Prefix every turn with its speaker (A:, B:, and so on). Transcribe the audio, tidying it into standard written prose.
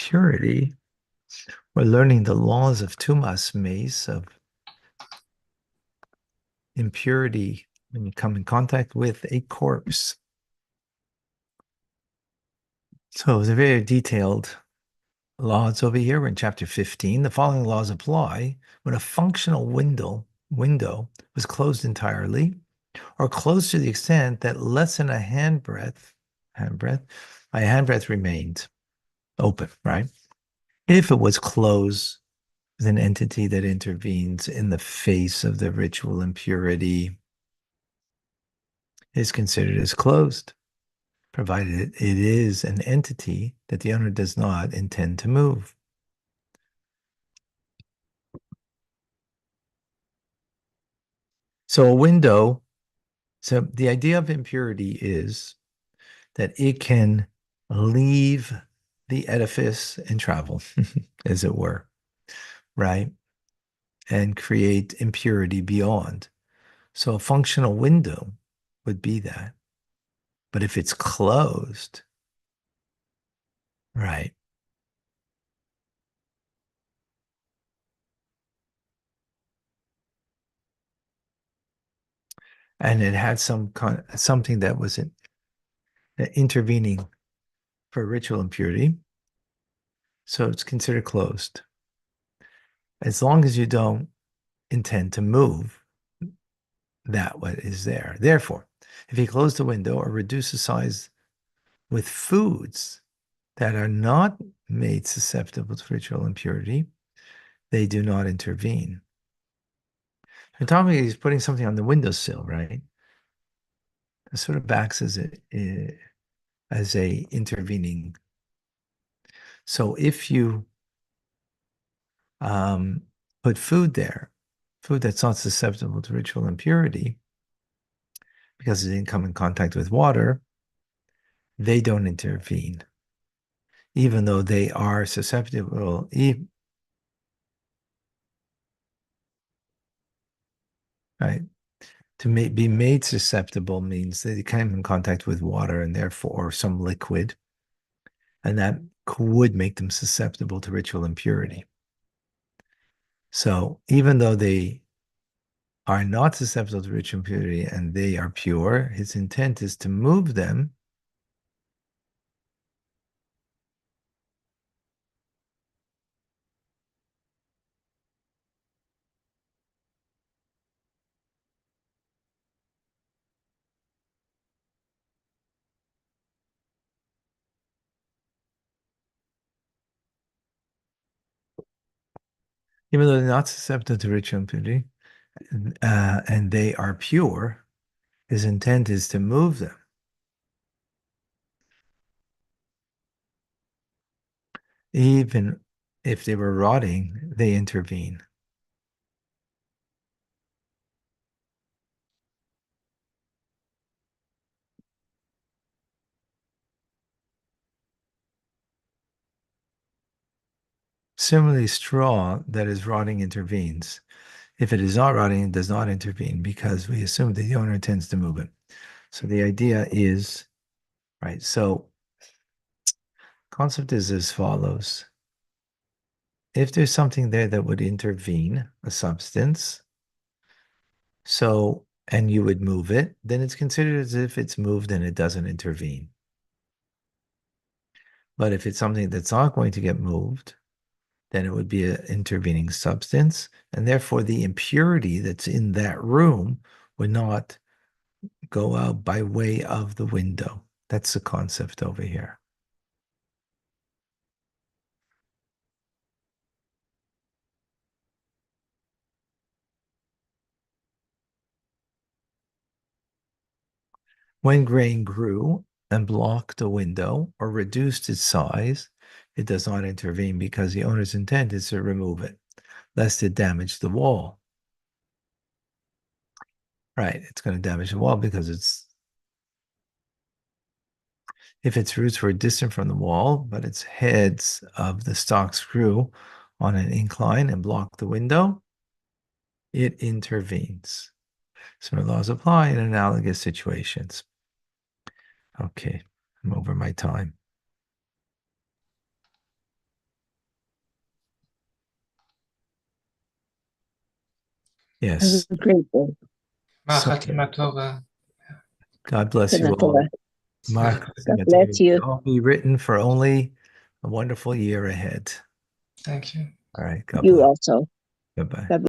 A: impurity. We're learning the laws of tumas meis, of impurity when you come in contact with a corpse. So it's a very detailed laws over here. We're in chapter 15. The following laws apply when a functional window was closed entirely or closed to the extent that less than a handbreadth remained open, right? If it was closed with an entity that intervenes in the face of the ritual impurity, is considered as closed, provided it is an entity that the owner does not intend to move. So a window, so the idea of impurity is that it can leave the edifice and travel, as it were, right? And create impurity beyond. So a functional window would be that. But if it's closed, right, and it had something that was intervening for ritual impurity, so it's considered closed. As long as you don't intend to move that what is there. Therefore, if you close the window or reduce the size with foods that are not made susceptible to ritual impurity, they do not intervene. Atomic is putting something on the windowsill, right? It sort of acts as a intervening. So if you put food there, food that's not susceptible to ritual impurity, because it didn't come in contact with water, they don't intervene, even though they are susceptible. Right? Be made susceptible means that it came in contact with water and therefore some liquid, and that would make them susceptible to ritual impurity. So even though they are not susceptible to ritual impurity and they are pure, his intent is to move them even though they're not susceptible to ritual impurity, and they are pure, his intent is to move them. Even if they were rotting, they intervene. Similarly, straw that is rotting intervenes. If it is not rotting, it does not intervene because we assume that the owner intends to move it. So the idea is, right, so concept is as follows. If there's something there that would intervene, a substance, so, and you would move it, then it's considered as if it's moved and it doesn't intervene. But if it's something that's not going to get moved, then it would be an intervening substance, and therefore the impurity that's in that room would not go out by way of the window. That's the concept over here. When grain grew and blocked the window or reduced its size, it does not intervene because the owner's intent is to remove it, lest it damage the wall. Right, it's going to damage the wall because if its roots were distant from the wall, but its heads of the stalks grew on an incline and blocked the window, it intervenes. Similar laws apply in analogous situations. Okay, I'm over my time.
B: Have
A: Yes.
B: a great day.
A: So
C: Machatima Tova.
A: God bless you
B: Shana
A: all.
B: Tova.
A: Mark,
B: God bless you.
A: all be written for only a wonderful year ahead.
C: Thank you.
A: All right. God
B: You
A: bless.
B: also.
A: Bye-bye.
B: God